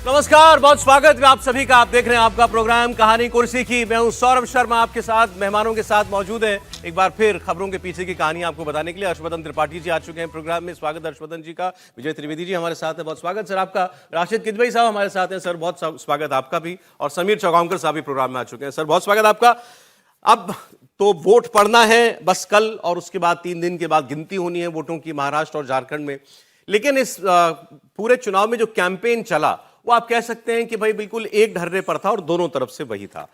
नमस्कार, बहुत स्वागत है आप सभी का। आप देख रहे हैं आपका प्रोग्राम कहानी कुर्सी की। मैं हूं सौरभ शर्मा, आपके साथ मेहमानों के साथ मौजूद है। एक बार फिर खबरों के पीछे की कहानी आपको बताने के लिए हर्षवर्धन त्रिपाठी जी आ चुके हैं प्रोग्राम में। स्वागत हर्षवर्धन जी का। विजय त्रिवेदी जी हमारे साथ है, बहुत स्वागत सर आपका। राशिद किदवई साहब हमारे साथ हैं सर, बहुत स्वागत आपका भी। और समीर चौगांवकर साहब भी प्रोग्राम में आ चुके हैं सर, बहुत स्वागत आपका। अब तो वोट पड़ना है बस कल, और उसके बाद 3 दिन के बाद गिनती होनी है वोटों की महाराष्ट्र और झारखंड में। लेकिन इस पूरे चुनाव में जो कैंपेन चला वो आप कह सकते हैं कि भाई बिल्कुल एक ढर्रे पर था और दोनों तरफ से वही था।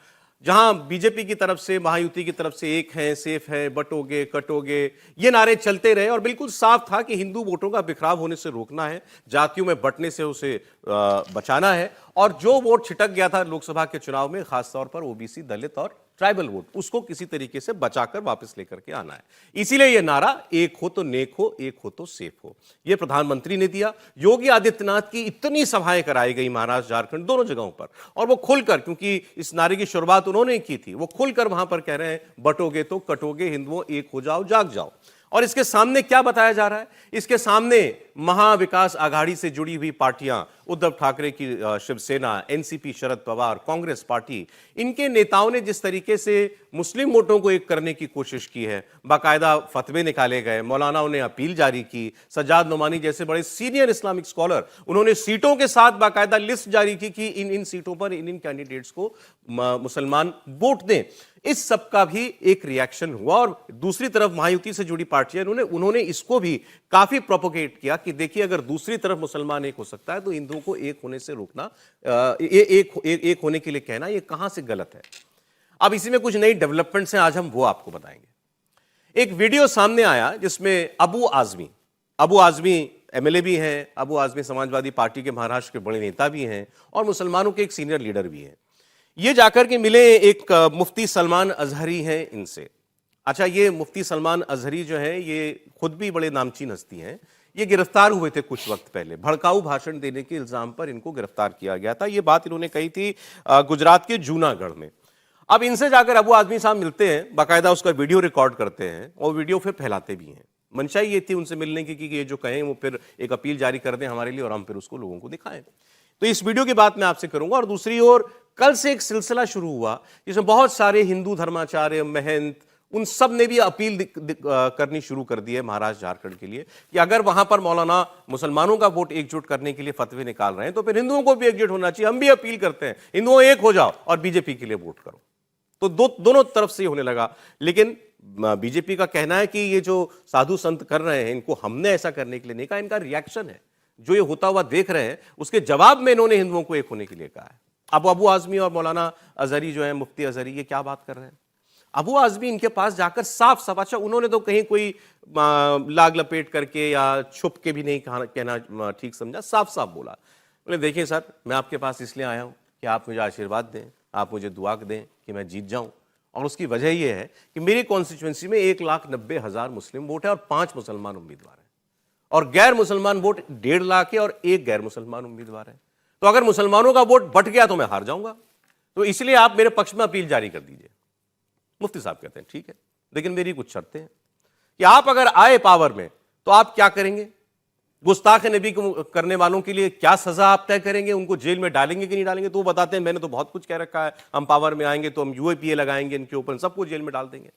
जहां बीजेपी की तरफ से, महायुति की तरफ से एक है, सेफ है, बटोगे कटोगे, ये नारे चलते रहे और बिल्कुल साफ था कि हिंदू वोटों का बिखराव होने से रोकना है, जातियों में बंटने से उसे बचाना है। और जो वोट छिटक गया था लोकसभा के चुनाव में, खासतौर पर ओबीसी, दलित और ट्राइबल वोट, उसको किसी तरीके से बचाकर वापस लेकर के आना है। इसीलिए यह नारा एक हो तो नेक हो, एक हो तो सेफ हो, यह प्रधानमंत्री ने दिया। योगी आदित्यनाथ की इतनी सभाएं कराई गई महाराष्ट्र झारखंड दोनों जगहों पर, और वो खुलकर, क्योंकि इस नारे की शुरुआत उन्होंने की थी, वो खुलकर वहां पर कह रहे हैं बटोगे तो कटोगे, हिंदुओं एक हो जाओ, जाग जाओ। और इसके सामने क्या बताया जा रहा है? इसके सामने महाविकास आघाड़ी से जुड़ी हुई पार्टियां, उद्धव ठाकरे की शिवसेना, एनसीपी शरद पवार, कांग्रेस पार्टी, इनके नेताओं ने जिस तरीके से मुस्लिम वोटों को एक करने की कोशिश की है, बाकायदा फतवे निकाले गए, मौलानाओं ने अपील जारी की, सज्जाद नोमानी जैसे बड़े सीनियर इस्लामिक स्कॉलर, उन्होंने सीटों के साथ बाकायदा लिस्ट जारी की कि इन सीटों पर इन कैंडिडेट्स को मुसलमान वोट दें। इस सब का भी एक रिएक्शन हुआ। और दूसरी तरफ महायुति से जुड़ी पार्टियां, उन्होंने इसको भी काफी प्रोपोगेट किया कि देखिए, अगर दूसरी तरफ मुसलमान एक हो सकता है तो हिंदुओं को एक होने से रोकना, एक होने के लिए कहना, ये कहां से गलत है। अब इसी में कुछ नई डेवलपमेंट्स हैं, आज हम वो आपको बताएंगे। एक वीडियो सामने आया जिसमें अबू आजमी एमएलए भी हैं, अबू आजमी समाजवादी पार्टी के महाराष्ट्र के बड़े नेता भी हैं और मुसलमानों के एक सीनियर लीडर भी हैं। ये जाकर के मिले एक मुफ्ती सलमान अजहरी हैं इनसे। अच्छा, ये मुफ्ती सलमान अजहरी जो है, ये खुद भी बड़े नामचीन हस्ती हैं। ये गिरफ्तार हुए थे कुछ वक्त पहले, भड़काऊ भाषण देने के इल्जाम पर इनको गिरफ्तार किया गया था। ये बात इन्होंने कही थी गुजरात के जूनागढ़ में। अब इनसे जाकर अबू आजमी साहब मिलते हैं, बाकायदा उसका वीडियो रिकॉर्ड करते हैं और वीडियो फिर फैलाते भी हैं। मंशा ये थी उनसे मिलने की कि ये जो कहें वो फिर एक अपील जारी कर दें हमारे लिए और हम फिर उसको लोगों को दिखाएं। तो इस वीडियो की बात मैं आपसे करूंगा। और दूसरी ओर कल से एक सिलसिला शुरू हुआ जिसमें बहुत सारे हिंदू धर्माचार्य, महंत, उन सब ने भी अपील करनी शुरू कर दी है महाराष्ट्र झारखंड के लिए कि अगर वहां पर मौलाना मुसलमानों का वोट एकजुट करने के लिए फतवे निकाल रहे हैं तो फिर हिंदुओं को भी एकजुट होना चाहिए। हम भी अपील करते हैं, हिंदुओं एक हो जाओ और बीजेपी के लिए वोट करो। तो दोनों तरफ से होने लगा। लेकिन बीजेपी का कहना है कि ये जो साधु संत कर रहे हैं, इनको हमने ऐसा करने के लिए नहीं कहा, इनका रिएक्शन है। जो ये होता हुआ देख रहे हैं उसके जवाब में इन्होंने हिंदुओं को एक होने के लिए कहा है। अब अबू आजमी और मौलाना अजहरी जो है, मुफ्ती अजहरी, ये क्या बात कर रहे हैं? अबू आजमी इनके पास जाकर साफ साफ, अच्छा उन्होंने तो कहीं कोई लाग लपेट करके या छुप के भी नहीं कहना ठीक समझा, साफ साफ बोला। बोले देखिए सर, मैं आपके पास इसलिए आया हूं कि आप मुझे आशीर्वाद दें, आप मुझे दुआ दें कि मैं जीत जाऊं। और उसकी वजह यह है कि मेरी कॉन्स्टिट्यूंसी में 1,90,000 मुस्लिम वोट है और 5 मुसलमान उम्मीदवार हैं, और गैर मुसलमान वोट 1.5 लाख है और 1 गैर मुसलमान उम्मीदवार है। तो अगर मुसलमानों का वोट बट गया तो मैं हार जाऊंगा, तो इसलिए आप मेरे पक्ष में अपील जारी कर दीजिए। मुफ्ती साहब कहते हैं ठीक है, लेकिन मेरी कुछ शर्तें हैं कि आप अगर आए पावर में तो आप क्या करेंगे, गुस्ताख नबी को करने वालों के लिए क्या सजा आप तय करेंगे, उनको जेल में डालेंगे कि नहीं डालेंगे। तो वो बताते हैं मैंने तो बहुत कुछ कह रखा है, हम पावर में आएंगे तो हम यूएपीए लगाएंगे इनके ऊपर, सबको जेल में डाल देंगे।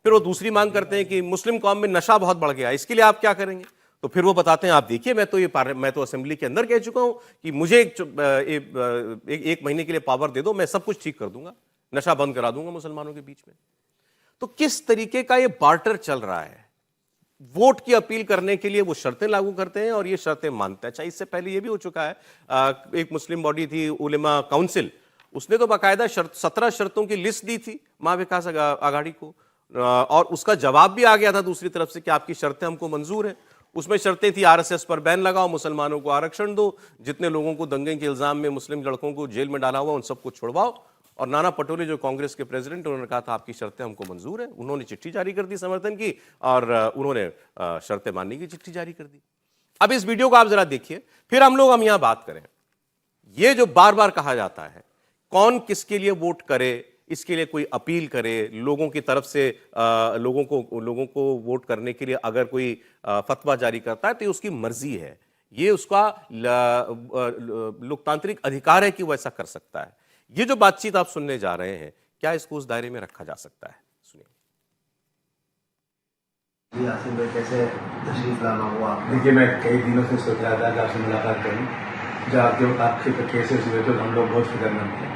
फिर वो दूसरी मांग करते हैं कि मुस्लिम कौम में नशा बहुत बढ़ गया, इसके लिए आप क्या करेंगे। तो फिर वो बताते हैं आप देखिए, मैं तो असेंबली के अंदर कह चुका हूं कि मुझे एक महीने के लिए पावर दे दो, मैं सब कुछ ठीक कर दूंगा, नशा बंद करा दूंगा मुसलमानों के बीच में। तो किस तरीके का ये बार्टर चल रहा है। वोट की अपील करने के लिए वो शर्तें लागू करते हैं और ये शर्तें मानते हैं। अच्छा, इससे पहले ये भी हो चुका है, एक मुस्लिम बॉडी थी उलेमा काउंसिल, उसने तो बाकायदा 17 शर्तों की लिस्ट दी थी महाविकास आघाड़ी को, और उसका जवाब भी आ गया था दूसरी तरफ से कि आपकी शर्तें हमको मंजूर है। उसमें शर्तें थी आरएसएस पर बैन लगाओ, मुसलमानों को आरक्षण दो, जितने लोगों को दंगे के इल्जाम में मुस्लिम लड़कों को जेल में डाला हुआ उन सबको छुड़वाओ। और नाना पटोले जो कांग्रेस के प्रेसिडेंट, उन्होंने कहा था आपकी शर्तें हमको मंजूर है। उन्होंने चिट्ठी जारी कर दी समर्थन की और उन्होंने शर्तें मानने की चिट्ठी जारी कर दी। अब इस वीडियो को आप जरा देखिए, फिर हम यहां बात करें। ये जो बार बार कहा जाता है कौन किसके लिए वोट करे, इसके लिए कोई अपील करे, लोगों की तरफ से लोगों को वोट करने के लिए अगर कोई फतवा जारी करता है तो ये उसकी मर्जी है। ये उसका लोकतांत्रिक अधिकार है कि वो ऐसा कर सकता है। ये जो बातचीत आप सुनने जा रहे हैं, क्या इसको उस दायरे में रखा जा सकता है? सुनिए। जी आसिम भाई, कैसे तशरीफ लाना हुआ? देखिए, मैं कई दिनों से सोच रहा था कि आपसे मुलाकात करूं। जो आपके केसेस हुए तो हम लोग बहुत फिक्रमंद थे,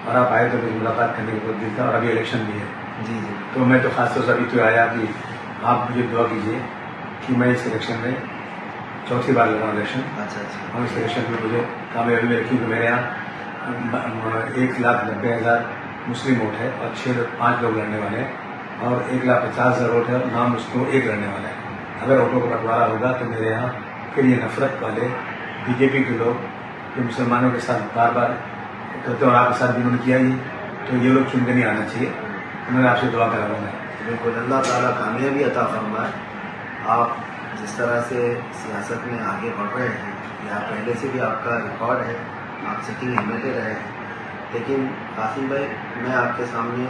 और आप आए तो मुझे मुलाकात करने का बहुत दिल था, और अभी इलेक्शन भी है। जी जी। तो मैं तो खासतौर से अभी तो आया कि आप मुझे दुआ कीजिए कि मैं इस इलेक्शन में चौथी बार लड़ रहा हूँ इलेक्शन। अच्छा अच्छा। और इस इलेक्शन में मुझे कामयाबी में रखी कि मेरे यहाँ 1,90,000 मुस्लिम वोट है और 5 लोग लड़ने वाले हैं, और 1,50,000 वोट है और नाम मुस्लिम 1 लड़ने वाला है। अगर वोटों का बंटवारा होगा तो मेरे यहाँ फिर ये नफरत वाले बीजेपी के लोग जो मुसलमानों के साथ बार बार करते हैं, और आपके साथ भी उन्होंने किया ही, तो ये लोग चुन के नहीं आना चाहिए। मैंने आपसे दुआ करा मैं। बिल्कुल, अल्लाह ताला कामयाबी अता फरमाए। आप जिस तरह से सियासत में आगे बढ़ रहे हैं, या पहले से भी आपका रिकॉर्ड है, आप सिटिंग एमएलए रहे हैं, लेकिन कासिम भाई, मैं आपके सामने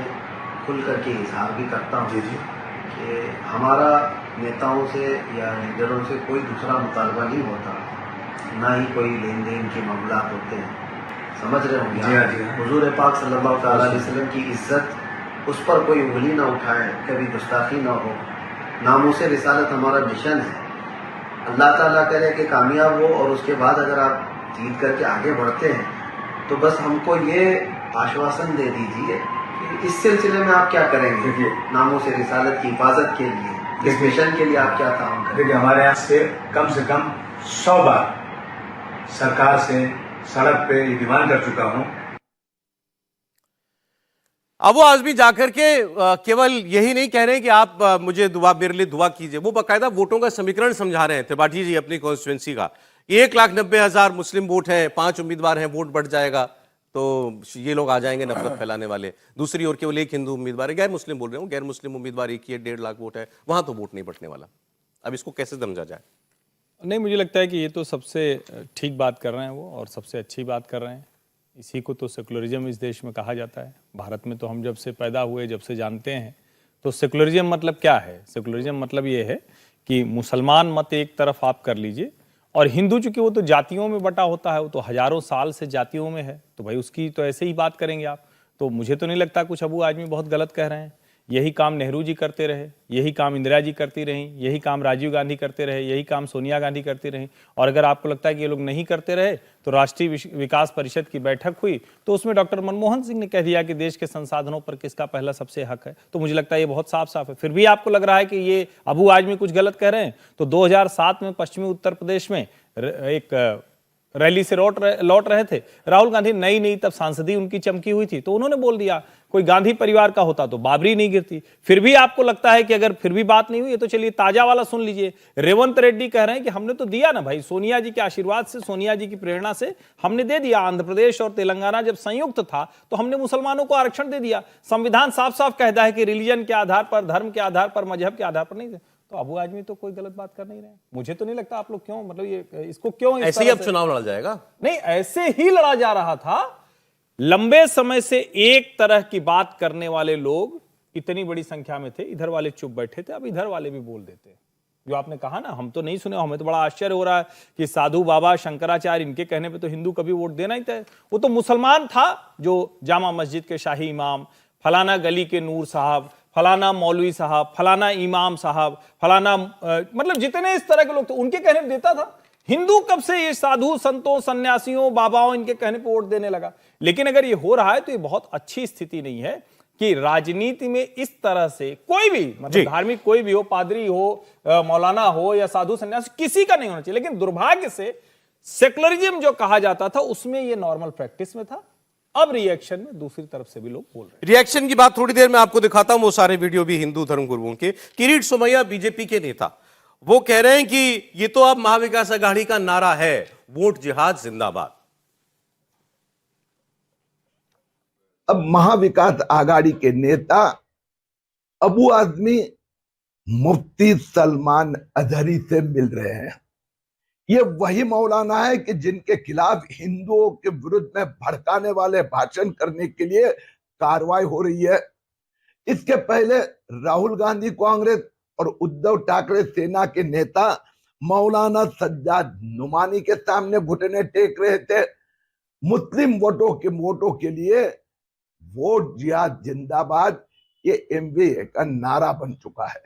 खुल करके इजहार भी करता हूँ जी जी कि हमारा नेताओं से या लीडरों से कोई दूसरा मुतालबा नहीं होता, ना ही कोई लेन देन के मामला होते हैं। समझ रहे होंगे जी हाँ, जी हाँ। हुजूर पाक सल्लल्लाहु तआला अलैहि वसल्लम की इज्जत, उस पर कोई उंगली ना उठाए, कभी गुस्ताखी ना हो। नामों-ए रिसालत हमारा मिशन है। अल्लाह ताला करे कि कामयाब हो, और उसके बाद अगर आप जीत करके आगे बढ़ते हैं तो बस हमको ये आश्वासन दे दीजिए कि इस सिलसिले में आप क्या करेंगे। देखिए, नामों-ए रिसालत की हिफाजत के लिए, इस मिशन के लिए आप क्या काम करेंगे? देखिए, हमारे यहाँ से कम 100 बार सरकार से सड़क पे ये डिमांड कर चुका हूँ। अब वो आदमी जाकर के केवल यही नहीं कह रहे हैं कि आप मुझे दुआ, मेरे लिए दुआ कीजिए, वो बाकायदा वोटों का समीकरण समझा रहे हैं त्रिपाठी जी अपनी कॉन्स्टिट्यूंसी का। 1,90,000 मुस्लिम वोट हैं, 5 उम्मीदवार हैं, वोट बढ़ जाएगा तो ये लोग आ जाएंगे नफरत फैलाने वाले। दूसरी ओर केवल 1 हिंदू उम्मीदवार है, गैर मुस्लिम बोल रहे हूँ, गैर मुस्लिम उम्मीदवार एक ही है, 1.5 लाख वोट है, वहां तो वोट नहीं बढ़ने वाला। अब इसको कैसे समझा जाए? नहीं, मुझे लगता है कि ये तो सबसे ठीक बात कर रहे हैं वो, और सबसे अच्छी बात कर रहे हैं। इसी को तो सेकुलरिज्म इस देश में कहा जाता है। भारत में तो हम जब से पैदा हुए, जब से जानते हैं, तो सेकुलरिज्म मतलब क्या है? सेकुलरिज्म मतलब ये है कि मुसलमान मत एक तरफ आप कर लीजिए, और हिंदू चूंकि वो तो जातियों में बटा होता है, वो तो हजारों साल से जातियों में है, तो भाई उसकी तो ऐसे ही बात करेंगे आप। तो मुझे तो नहीं लगता कुछ अबू आदमी बहुत गलत कह रहे हैं। यही काम नेहरू जी करते रहे, यही काम इंदिरा जी करती रहीं, यही काम राजीव गांधी करते रहे, यही काम सोनिया गांधी करती रहीं। और अगर आपको लगता है कि ये लोग नहीं करते रहे, तो राष्ट्रीय विकास परिषद की बैठक हुई तो उसमें डॉक्टर मनमोहन सिंह ने कह दिया कि देश के संसाधनों पर किसका पहला सबसे हक है। तो मुझे लगता है ये बहुत साफ साफ है। फिर भी आपको लग रहा है कि ये अबू आजमी कुछ गलत कह रहे हैं, तो 2007 में पश्चिमी उत्तर प्रदेश में एक रैली से लौट रहे थे राहुल गांधी, नई तब सांसदी उनकी चमकी हुई थी, तो उन्होंने बोल दिया कोई गांधी परिवार का होता तो बाबरी नहीं गिरती। फिर भी आपको लगता है कि अगर फिर भी बात नहीं हुई, तो चलिए ताजा वाला सुन लीजिए। रेवंत रेड्डी कह रहे हैं कि हमने तो दिया ना भाई, सोनिया जी के आशीर्वाद से, सोनिया जी की प्रेरणा से हमने दे दिया। आंध्र प्रदेश और तेलंगाना जब संयुक्त था तो हमने मुसलमानों को आरक्षण दे दिया। संविधान साफ साफ कहता है कि रिलीजन के आधार पर, धर्म के आधार पर, मजहब के आधार पर नहीं। तो अबू आजमी तो कोई गलत बात कर नहीं रहे। मुझे तो नहीं लगता आप लोग क्यों, मतलब ये इसको क्यों ऐसे ही अब चुनाव लड़ा जाएगा? नहीं, ऐसे ही लड़ा जा रहा था। लंबे समय से एक तरह की बात करने वाले लोग इतनी बड़ी संख्या में थे, इधर वाले चुप बैठे थे, अब इधर वाले भी बोल देते। जो आपने कहा ना, हम तो नहीं सुने, हमें तो बड़ा आश्चर्य हो रहा है कि साधु बाबा शंकराचार्य, इनके कहने पे तो हिंदू कभी वोट देना ही था। वो तो मुसलमान था जो जामा मस्जिद के शाही इमाम, फलाना गली के नूर साहब, फलाना मौलवी साहब, फलाना इमाम साहब, फलाना मतलब जितने इस तरह के लोग थे, उनके कहने पे देता था। हिंदू कब से ये साधु संतों, सन्यासियों, बाबाओं, इनके कहने पे वोट देने लगा? लेकिन अगर ये हो रहा है तो ये बहुत अच्छी स्थिति नहीं है कि राजनीति में इस तरह से कोई भी, मतलब धार्मिक कोई भी हो, पादरी हो, मौलाना हो या साधु सन्यासी, किसी का नहीं होना चाहिए। लेकिन दुर्भाग्य से सेकुलरिज्म जो कहा जाता था उसमें ये नॉर्मल प्रैक्टिस में था। अब रिएक्शन में दूसरी तरफ से भी लोग बोल रहे हैं। रिएक्शन की बात थोड़ी देर में आपको दिखाता हूं, वो सारे वीडियो भी हिंदू धर्म गुरुओं के। किरीट सोमैया बीजेपी के नेता, वो कह रहे हैं कि ये तो अब महाविकास अघाड़ी का नारा है, वोट जिहाद जिंदाबाद। अब महाविकास आघाड़ी के नेता अबू आजमी मुफ्ती सलमान अजहरी से मिल रहे हैं। ये वही मौलाना है कि जिनके खिलाफ हिंदुओं के विरुद्ध में भड़काने वाले भाषण करने के लिए कार्रवाई हो रही है। इसके पहले राहुल गांधी कांग्रेस और उद्धव ठाकरे सेना के नेता मौलाना सज्जाद नुमानी के सामने घुटने टेक रहे थे मुस्लिम वोटों के लिए। वोट जिहाद जिंदाबाद ये एमवीए का नारा बन चुका है।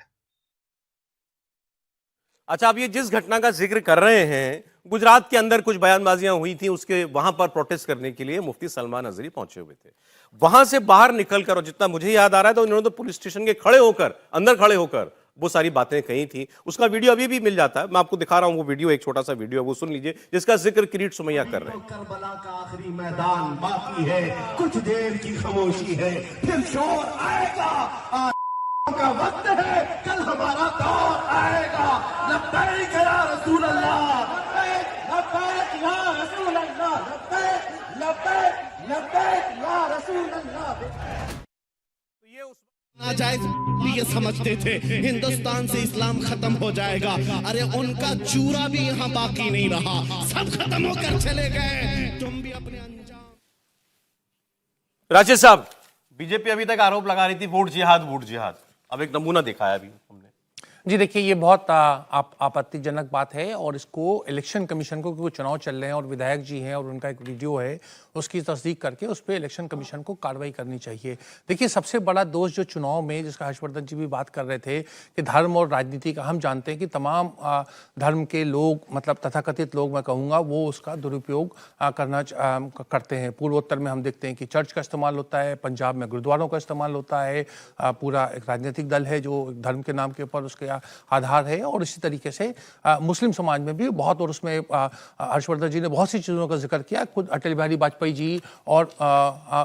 अच्छा, आप ये जिस घटना का जिक्र कर रहे हैं, गुजरात के अंदर कुछ बयानबाजियां हुई थी, उसके वहां पर प्रोटेस्ट करने के लिए मुफ्ती सलमान अजहरी पहुंचे हुए थे। वहां से बाहर निकलकर, और जितना मुझे याद आ रहा है, तो इन्होंने तो पुलिस स्टेशन के अंदर खड़े होकर वो सारी बातें कही थी। उसका वीडियो अभी भी मिल जाता है, मैं आपको दिखा रहा हूं वो वीडियो, एक छोटा सा वीडियो है, वो सुन लीजिए, जिसका जिक्र किरीट सुमैया कर रहे हैं। करबला का आखिरी मैदान बाकी है, कुछ देर की खामोशी है, फिर शोर आएगा, का वक्त है, कल हमारा दौर आएगा। लब्बैक या रसूल अल्लाह, लब्बैक या रसूल अल्लाह, लब्बैक या रसूल अल्लाह। ये उस नाजायज भी ये समझते थे हिंदुस्तान से इस्लाम खत्म हो जाएगा। अरे उनका चूरा भी यहाँ बाकी नहीं रहा, सब खत्म होकर चले गए। तुम भी अपने अंजाम। राजेश साहब, बीजेपी अभी तक आरोप लगा रही थी वोट जिहाद, अब एक नमूना देखा है अभी हमने। जी देखिए, ये बहुत आपत्तिजनक बात है, और इसको इलेक्शन कमीशन को, क्योंकि चुनाव चल रहे हैं और विधायक जी हैं और उनका एक वीडियो है, उसकी तस्दीक करके उस पर इलेक्शन कमीशन को कार्रवाई करनी चाहिए। देखिए, सबसे बड़ा दोष जो चुनाव में, जिसका हर्षवर्धन जी भी बात कर रहे थे कि धर्म और राजनीति का, हम जानते हैं कि तमाम धर्म के लोग, मतलब तथाकथित लोग मैं कहूँगा, वो उसका दुरुपयोग करते हैं। पूर्वोत्तर में हम देखते हैं कि चर्च का इस्तेमाल होता है, पंजाब में गुरुद्वारों का इस्तेमाल होता है, पूरा एक राजनीतिक दल है जो धर्म के नाम के ऊपर उसके आधार है, और इसी तरीके से मुस्लिम समाज में भी बहुत, और उसमें हर्षवर्धन जी ने बहुत सी चीज़ों का जिक्र किया। खुद अटल बिहारी वाजपेयी जी और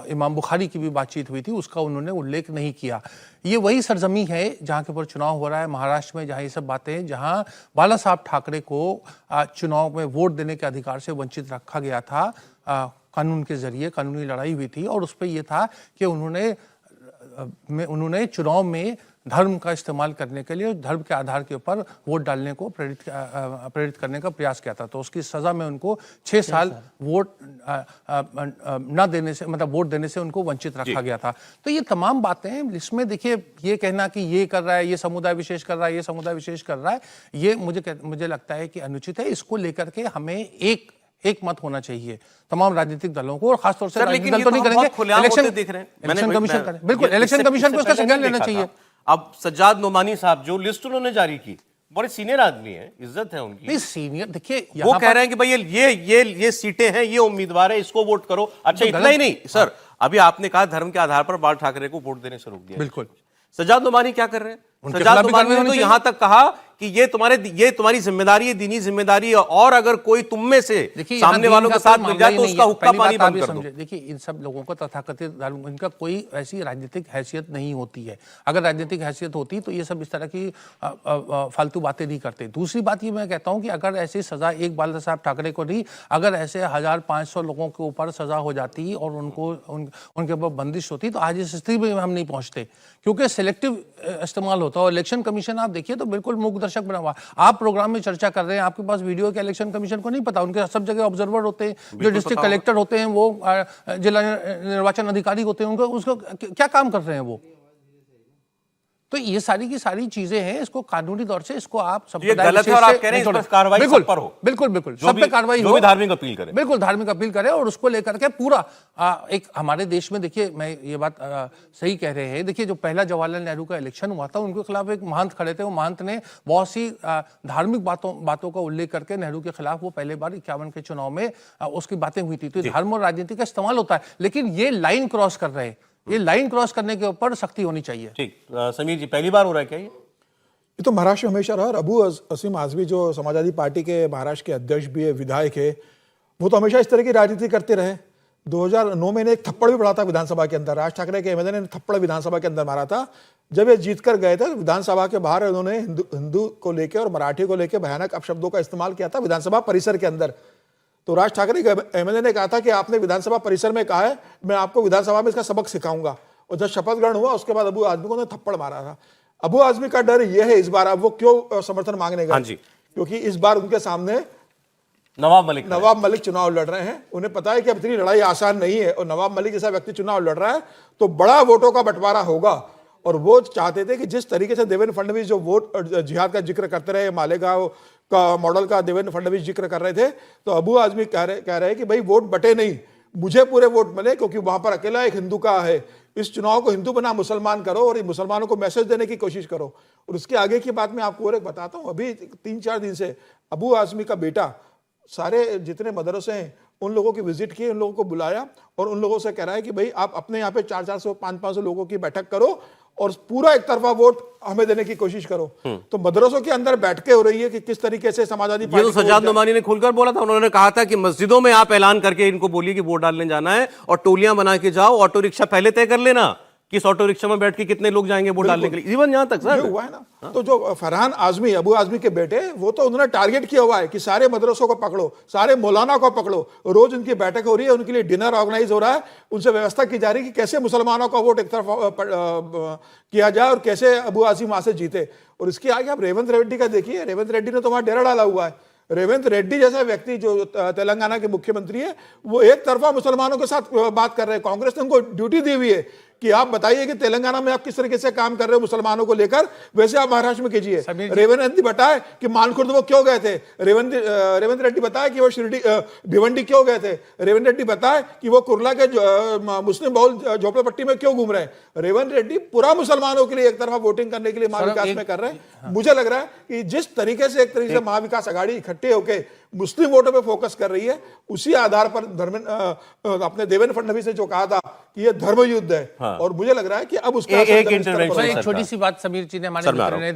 इमाम बुखारी की भी बातचीत हुई थी, उसका उन्होंने उल्लेख नहीं किया। ये वही सरजमी है जहाँ के ऊपर चुनाव हो रहा है, महाराष्ट्र में, जहाँ ये सब बातें, जहाँ बाला साहब ठाकरे को चुनाव में वोट देने के अधिकार से वंचित रखा गया था, कानून के जरिए कानूनी लड़ाई हुई थी, और उस पर यह था कि उन्होंने चुनाव में धर्म का इस्तेमाल करने के लिए, धर्म के आधार के ऊपर वोट डालने को प्रेरित करने का प्रयास किया था। तो उसकी सजा में उनको 6 साल वोट न देने से, मतलब वोट देने से उनको वंचित रखा गया था। तो ये तमाम बातें, इसमें देखिए, ये कहना कि ये कर रहा है, ये समुदाय विशेष कर रहा है, ये समुदाय विशेष कर रहा है, ये मुझे लगता है कि अनुचित है। इसको लेकर के हमें एक मत होना चाहिए तमाम राजनीतिक दलों को, और खासतौर से लेकिन दल तो नहीं करेंगे, इलेक्शन देख रहे हैं, इलेक्शन कमीशन करें, बिल्कुल इलेक्शन कमीशन को इसका संज्ञान लेना चाहिए। अब सज्जाद नोमानी साहब, जो लिस्ट उन्होंने जारी की, बड़े सीनियर आदमी हैं, इज्जत है उनकी। नहीं सीनियर, देखिए वो कह रहे हैं कि भाई ये सीटें हैं, ये उम्मीदवार है, इसको वोट करो। अच्छा, इतना ही नहीं सर, अभी आपने कहा धर्म के आधार पर बाल ठाकरे को वोट देने से रोक दिया। बिल्कुल। सज्जाद नोमानी क्या कर रहे हैं? सज्जाद नोमानी ने तो यहां तक कहा कि ये तुम्हारी जिम्मेदारी है, दीनी जिम्मेदारी है, और अगर कोई तुम में से सामने वालों के साथ मिल जाए तो उसका हुक्का पानी बंद कर दो। देखिए, इन सब लोगों को तथाकथित धर्म, इनका कोई ऐसी राजनीतिक हैसियत नहीं होती है। अगर राजनीतिक हैसियत होती तो ये सब इस तरह की फालतू बातें नहीं करते। दूसरी बात ये मैं कहता हूँ कि अगर ऐसी सजा एक बाला साहब ठाकरे को नहीं, अगर ऐसे 1500 लोगों के ऊपर सजा हो जाती और उनके ऊपर बंदिश होती, तो आज इस स्थिति में हम नहीं पहुंचते, क्योंकि सिलेक्टिव इस्तेमाल होता है। और इलेक्शन कमीशन आप देखिए तो बिल्कुल मूक दर्शक बना हुआ। आप प्रोग्राम में चर्चा कर रहे हैं, आपके पास वीडियो के, इलेक्शन कमीशन को नहीं पता। उनके सब जगह ऑब्जर्वर होते हैं, जो डिस्ट्रिक्ट कलेक्टर होते हैं, वो जिला निर्वाचन अधिकारी होते हैं, उसको क्या काम कर रहे हैं वो। तो ये सारी की सारी चीजें हैं, इसको कानूनी तौर से इसको आप सब गलत है, और आप कह रहे हैं इस पर कार्रवाई सब पर हो। बिल्कुल सब पे कार्रवाई हो, जो भी धार्मिक अपील करे, बिल्कुल धार्मिक अपील करे, और उसको लेकर के पूरा एक हमारे देश में, देखिए मैं ये बात सही कह रहे हैं। देखिए, जो पहला जवाहरलाल नेहरू का इलेक्शन हुआ था, उनके खिलाफ एक महंत खड़े थे, वो महंत ने बहुत सी धार्मिक बातों का उल्लेख करके नेहरू के खिलाफ, वो पहले बार 51 के चुनाव में उसकी बातें हुई थी। तो धर्म और राजनीति का इस्तेमाल होता है, लेकिन ये लाइन क्रॉस कर रहे हैं, ये लाइन क्रॉस करने के ऊपर सख्ती होनी चाहिए। ठीक, समीर जी, पहली बार हो रहा है क्या ये तो महाराष्ट्र में हमेशा रहा। और अबू असीम आजमी जो समाजवादी पार्टी के महाराष्ट्र के अध्यक्ष भी है, विधायक है, वो तो हमेशा इस तरह की राजनीति करते रहे। 2009 में एक थप्पड़ भी पड़ा था विधानसभा के अंदर, राज ठाकरे के एमएलए ने थप्पड़ विधानसभा के अंदर मारा था। जब ये जीत कर गए थे विधानसभा के बाहर, उन्होंने हिंदू को लेकर और मराठी को लेकर भयानक अपशब्दों का इस्तेमाल किया था विधानसभा परिसर के अंदर। तो राज ठाकरे के एमएलए ने कहा था कि आपने विधानसभा परिसर में कहा है, मैं आपको विधानसभा में इसका सबक सिखाऊंगा। और जब शपथ ग्रहण हुआ उसके बाद अबू आजमी को थप्पड़ मारा था। अबू आजमी का डर यह है इस बार, अब वो क्यों समर्थन मांगने गए, क्योंकि इस बार उनके सामने नवाब मलिक चुनाव लड़ रहे हैं। उन्हें पता है कि अब इतनी लड़ाई आसान नहीं है, और नवाब मलिक जैसा व्यक्ति चुनाव लड़ रहा है तो बड़ा वोटों का बंटवारा होगा। और वो चाहते थे कि जिस तरीके से देवेंद्र फडणवीस जो वोट जिहाद का जिक्र करते रहे, मालेगांव का मॉडल का देवेंद्र फडणवीस जिक्र कर रहे थे, तो अबू आजमी कह रहे हैं कि भाई वोट बटे नहीं, मुझे पूरे वोट मिले क्योंकि वहां पर अकेला एक हिंदू का है। इस चुनाव को हिंदू बना मुसलमान करो और मुसलमानों को मैसेज देने की कोशिश करो। और उसके आगे की बात मैं आपको और एक बताता हूं, अभी 3-4 दिन से अबू आजमी का बेटा सारे जितने मदरसे हैं उन लोगों की विजिट की, उन लोगों को बुलाया और उन लोगों से कह रहा है कि भाई आप अपने यहाँ पे 400, 500 लोगों की बैठक करो और पूरा एक तरफा वोट हमें देने की कोशिश करो। तो मदरसों के अंदर बैठ के हो रही है कि किस तरीके से समाजवादी ये तो सज्जाद नोमानी ने खुलकर बोला था। उन्होंने कहा था कि मस्जिदों में आप ऐलान करके इनको बोलिए कि वोट डालने जाना है और टोलियां बना के जाओ, ऑटो रिक्शा पहले तय कर लेना किस ऑटो रिक्शा में बैठ के कितने लोग जाएंगे वोट डालने के लिए। इवन यहां तक सर हुआ है ना। तो जो फरहान आजमी, अबू आजमी के बेटे, वो तो उन्होंने टारगेट किया हुआ है कि सारे मदरसों को पकड़ो, सारे मौलाना को पकड़ो, रोज उनकी बैठक हो रही है, उनके लिए डिनर ऑर्गेनाइज हो रहा है, उनसे व्यवस्था की जा रही है कि कैसे मुसलमानों का वोट एक तरफ किया जाए और कैसे अबू आजमी वहां से जीते। और इसके आगे आप रेवंत रेड्डी का देखिए, रेवंत रेड्डी ने तो वहां डेरा डाला हुआ है। रेवंत रेड्डी जैसा व्यक्ति जो तेलंगाना के मुख्यमंत्री है, वो एक तरफा मुसलमानों के साथ बात कर रहे हैं। कांग्रेस ने उनको ड्यूटी दी हुई है कि आप बताइए कि तेलंगाना में आप किस तरीके से काम कर रहे हो मुसलमानों को लेकर, वैसे आप महाराष्ट्र में कीजिए। रेवंत रेड्डी बताए कि मानखुर्द वो क्यों गए थे, रेवंत रेड्डी बताए कि वो शिरडी भिवंडी क्यों गए थे, रेवंत रेड्डी बताए कि वो कुर्ला के मुस्लिम बहुल झोपड़पट्टी में क्यों घूम रहे हैं। रेवंत रेड्डी पूरा मुसलमानों के लिए एक तरफा वोटिंग करने के लिए महाविकास में कर रहे हैं। मुझे लग रहा है कि जिस तरीके से एक तरीके से महाविकास आघाड़ी इकट्ठे होकर मुस्लिम वोटों पे फोकस कर रही है, उसी आधार पर अपने देवेंद्र फडणवीस ने जो कहा था कि ये धर्म युद्ध है, और मुझे लग रहा है कि अब उसका एक छोटी सी बात समीर जी ने, हमारे मित्र ने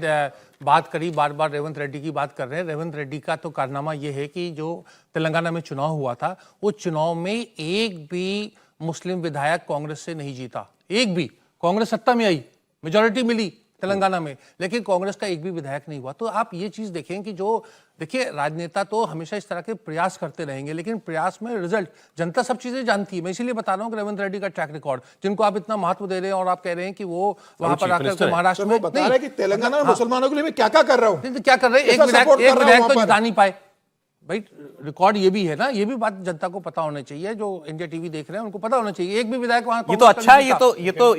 बात करी, बार बार रेवंत रेड्डी की बात कर रहे हैं। रेवंत रेड्डी का तो कारनामा ये है कि जो तेलंगाना में चुनाव हुआ था, वो चुनाव में एक भी मुस्लिम विधायक कांग्रेस से नहीं जीता, एक भी। कांग्रेस सत्ता में आई, मेजोरिटी मिली तेलंगाना में, लेकिन कांग्रेस का एक भी विधायक नहीं हुआ। तो आप ये चीज देखें कि जो देखिए राजनेता तो हमेशा इस तरह के प्रयास करते रहेंगे, लेकिन प्रयास में रिजल्ट जनता सब चीजें जानती है। मैं इसीलिए बता रहा हूँ कि रेवंत रेड्डी का ट्रैक रिकॉर्ड, जिनको आप इतना महत्व दे रहे हैं और आप कह रहे हैं कि वो वहां पर आकर महाराष्ट्र में बता रहे हैं कि तेलंगाना में मुसलमानों के लिए मैं क्या क्या कर रहा हूँ, क्या कर रहे हैं। एक विधायक तो जिता नहीं पाए भाई, रिकॉर्ड ये भी है ना, ये भी बात जनता को पता होना चाहिए। जो इंडिया टीवी देख रहे हैं उनको पता होना चाहिए, एक भी विधायक वहां। ये तो अच्छा है,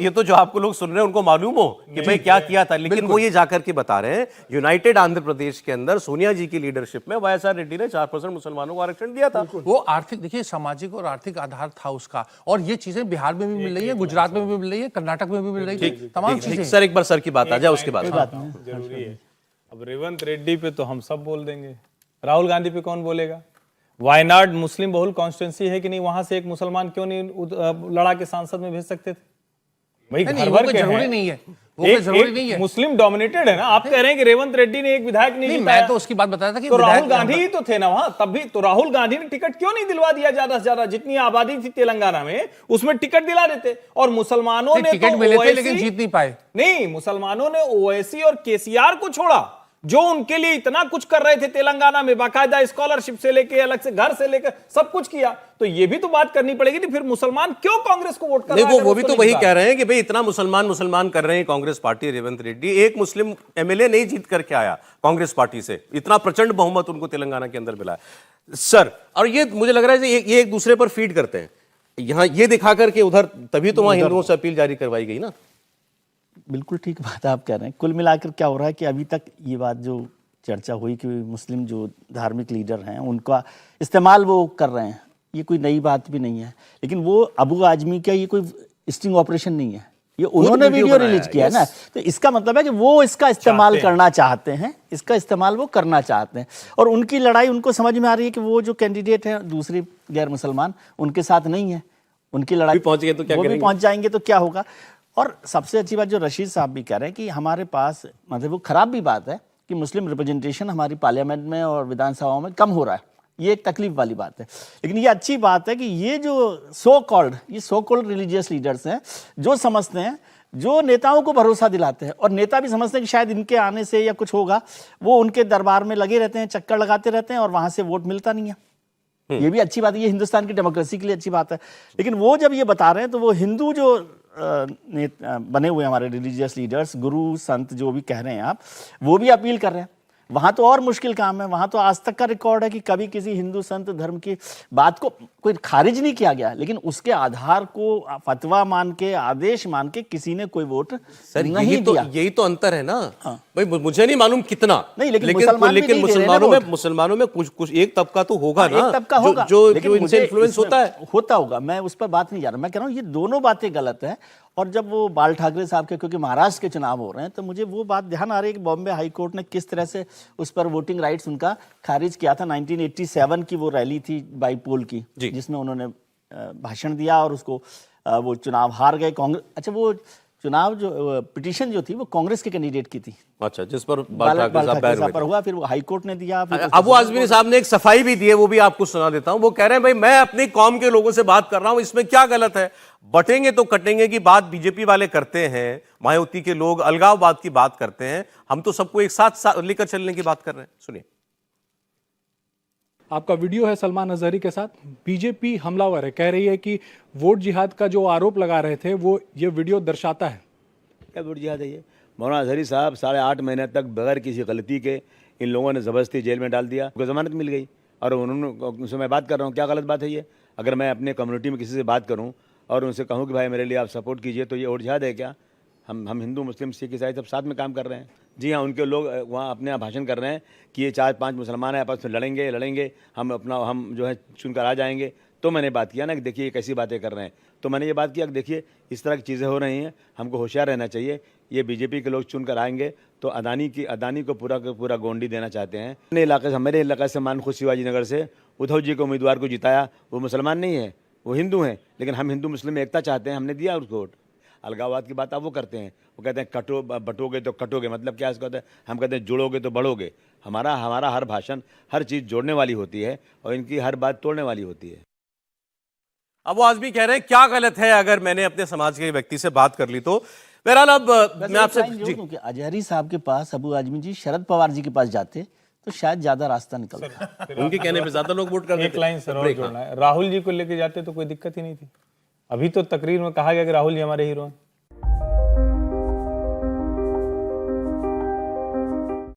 ये तो जो आपको लोग सुन रहे हैं उनको मालूम हो कि भाई क्या किया था, लेकिन वो ये जाकर के बता रहे हैं यूनाइटेड आंध्र प्रदेश के अंदर सोनिया जी की लीडरशिप में वाईएसआर रेड्डी ने 4% मुसलमानों को आरक्षण दिया था। वो आर्थिक, देखिए सामाजिक और आर्थिक आधार था उसका, और ये चीजें बिहार में भी मिल रही है, गुजरात में भी मिल रही है, कर्नाटक में भी मिल रही है, तमाम चीजें। सर एक बार सर की बात आ जाए, उसके बाद जरूरी है। अब रेवंत रेड्डी पे तो हम सब बोल देंगे, राहुल गांधी पे कौन बोलेगा? वायनाड मुस्लिम बहुल कॉन्स्टिट्यूंसी है कि नहीं, वहां से एक मुसलमान क्यों नहीं लड़ा के सांसद में भेज सकते थे? भाई घर भर के जरूरी नहीं है, वो जरूरी नहीं है, मुस्लिम डोमिनेटेड है ना। आप कह रहे हैं कि रेवंत रेड्डी ने एक विधायक नहीं, मैं तो उसकी बात बताया था कि तो राहुल गांधी ही तो थे ना वहां, तब भी तो राहुल गांधी ने टिकट क्यों नहीं दिलवा दिया? ज्यादा से ज्यादा जितनी आबादी थी तेलंगाना में उसमें टिकट दिला देते, और मुसलमानों ने टिकट मिले थे लेकिन जीत नहीं पाए। नहीं, मुसलमानों ने ओवैसी और केसीआर को छोड़ा, जो उनके लिए इतना कुछ कर रहे थे तेलंगाना में, बाकायदा स्कॉलरशिप से लेके अलग से घर से लेकर सब कुछ किया। तो ये भी तो बात करनी पड़ेगी कि फिर मुसलमान क्यों कांग्रेस को वोट कर रहा है? वो भी तो वही कह रहे हैं कि भाई इतना मुसलमान कर रहे हैं कांग्रेस पार्टी, रेवंत रेड्डी एक मुस्लिम एमएलए नहीं जीत करके आया कांग्रेस पार्टी से, इतना प्रचंड बहुमत उनको तेलंगाना के अंदर मिला सर। और ये मुझे लग रहा है ये एक दूसरे पर फीड करते हैं, यहां ये दिखा करके उधर, तभी तो वहां हिंदुओं से अपील जारी करवाई गई ना। बिल्कुल ठीक बात आप कह रहे हैं। कुल मिलाकर क्या हो रहा है कि अभी तक ये बात जो चर्चा हुई कि मुस्लिम जो धार्मिक लीडर हैं उनका इस्तेमाल वो कर रहे हैं, ये कोई नई बात भी नहीं है। लेकिन वो अबू आजमी का ये कोई स्टिंग ऑपरेशन नहीं है, ये उन्होंने वीडियो रिलीज किया है ना, तो इसका मतलब है कि वो इसका इस्तेमाल करना चाहते हैं, इसका इस्तेमाल वो करना चाहते हैं। और उनकी लड़ाई उनको समझ में आ रही है कि वो जो कैंडिडेट हैं दूसरे गैर मुसलमान उनके साथ नहीं है, उनकी लड़ाई पहुंच गए तो क्या वो भी पहुंच जाएंगे तो क्या होगा। और सबसे अच्छी बात जो रशीद साहब भी कह रहे हैं कि हमारे पास, मतलब वो खराब भी बात है कि मुस्लिम रिप्रेजेंटेशन हमारी पार्लियामेंट में और विधानसभाओं में कम हो रहा है, ये एक तकलीफ वाली बात है। लेकिन ये अच्छी बात है कि ये जो सो कॉल्ड रिलीजियस लीडर्स हैं, जो समझते हैं, जो नेताओं को भरोसा दिलाते हैं, और नेता भी समझते हैं कि शायद इनके आने से या कुछ होगा, वो उनके दरबार में लगे रहते हैं, चक्कर लगाते रहते हैं और वहां से वोट मिलता नहीं है। ये भी अच्छी बात है, ये हिंदुस्तान की डेमोक्रेसी के लिए अच्छी बात है। लेकिन वो जब ये बता रहे हैं तो वो हिंदू जो बने हुए हमारे रिलीजियस लीडर्स, गुरु संत जो भी कह रहे हैं आप, वो भी अपील कर रहे हैं। वहां तो और मुश्किल काम है। वहां तो आज तक का रिकॉर्ड है कि कभी किसी हिंदू संत धर्म की बात को कोई खारिज नहीं किया गया, लेकिन उसके आधार को फतवा मान के, आदेश मान के किसी ने कोई वोट सर नहीं दिया। यही तो अंतर है ना भाई। मुझे नहीं मालूम कितना, नहीं, लेकिन मुसलमान भी नहीं दे रहे ना वोट। मुसलमानों में कुछ एक तबका तो होगा ना, एक तबका होगा जो लेकिन इनसे इन्फ्लुएंस होता है, होता होगा। मैं उस पर बात नहीं जा रहा, मैं कह रहा हूँ ये दोनों बातें गलत है। और जब वो बाल ठाकरे साहब के, क्योंकि महाराष्ट्र के चुनाव हो रहे हैं, तो मुझे वो बात ध्यान आ रही है कि बॉम्बे हाई कोर्ट ने किस तरह से उस पर वोटिंग राइट्स उनका खारिज किया था। 1987 की वो रैली थी बाईपोल की, जिसमें उन्होंने भाषण दिया और उसको वो चुनाव हार गए कांग्रेस। अच्छा, वो चुनाव जो पिटीशन जो थी वो कांग्रेस के कैंडिडेट की थी। अच्छा, जिस पर बाल ठाकरे साहब बैन हुए पर हुआ, फिर वो हाई कोर्ट ने दिया। अबू आजमी साहब ने एक सफाई भी दी है, वो भी आपको सुना देता हूं। वो कह रहे हैं भाई मैं अपनी कौम के लोगों से बात कर रहा हूं, इसमें क्या गलत है? बटेंगे तो कटेंगे की बात बीजेपी वाले करते हैं, मायावती के लोग अलगाववाद की बात करते हैं, हम तो सबको एक साथ लेकर चलने की बात कर रहे हैं। सुनिए। आपका वीडियो है सलमान अजहरी के साथ। बीजेपी हमलावर है, कह रही है कि वोट जिहाद का जो आरोप लगा रहे थे वो ये वीडियो दर्शाता है। क्या वोट जिहाद है ये? मौलाना अजहरी साहब 8.5 महीने तक बगैर किसी गलती के इन लोगों ने ज़बरदस्ती जेल में डाल दिया, उनको ज़मानत मिल गई और उनसे मैं बात कर रहा हूँ। क्या गलत बात है ये? अगर मैं अपने कम्युनिटी में किसी से बात करूँ और उनसे कहूँ कि भाई मेरे लिए आप सपोर्ट कीजिए, तो ये वोट जिहाद है क्या? हम हिंदू, मुस्लिम, सिख, ईसाई सब साथ में काम कर रहे हैं। जी हाँ, उनके लोग वहाँ अपने यहाँ भाषण कर रहे हैं कि ये 4-5 मुसलमान हैं, आपस में लड़ेंगे, हम जो है चुनकर आ जाएंगे। तो मैंने बात किया ना कि देखिए ये कैसी बातें कर रहे हैं। तो मैंने ये बात किया कि देखिए इस तरह की चीज़ें हो रही हैं, हमको होशियार रहना चाहिए। ये बीजेपी के लोग चुनकर आएंगे तो अदानी को पूरा गोंडी देना चाहते हैं। मेरे इलाके से मानखुश शिवाजी नगर से उद्धव जी को उम्मीदवार को जिताया, वो मुसलमान नहीं है, वो हिंदू हैं, लेकिन हम हिंदू मुस्लिम में एकता चाहते हैं, हमने दिया उसको वोट। अलगाववाद की बात आप वो करते हैं, वो कहते हैं बटोगे तो कटोगे, मतलब क्या इसका? हम कहते हैं जुड़ोगे तो बढ़ोगे। हमारा हर भाषण, हर चीज़ जोड़ने वाली होती है और इनकी हर बात तोड़ने वाली होती है। अब वो आजमी कह रहे हैं क्या गलत है अगर मैंने अपने समाज के व्यक्ति से बात कर ली तो? बहरहाल अब मैं आपसे अजहरी साहब के पास, अबू आजमी जी शरद पवार जी के पास जाते तो शायद ज्यादा रास्ता निकलता। उनके कहने पे ज्यादा लोग वोट कर देते। एक लाइन सर और जोड़ना है, राहुल जी को लेके जाते तो कोई दिक्कत ही नहीं थी। अभी तो तकरीर में कहा गया कि राहुल जी हमारे हीरो हैं।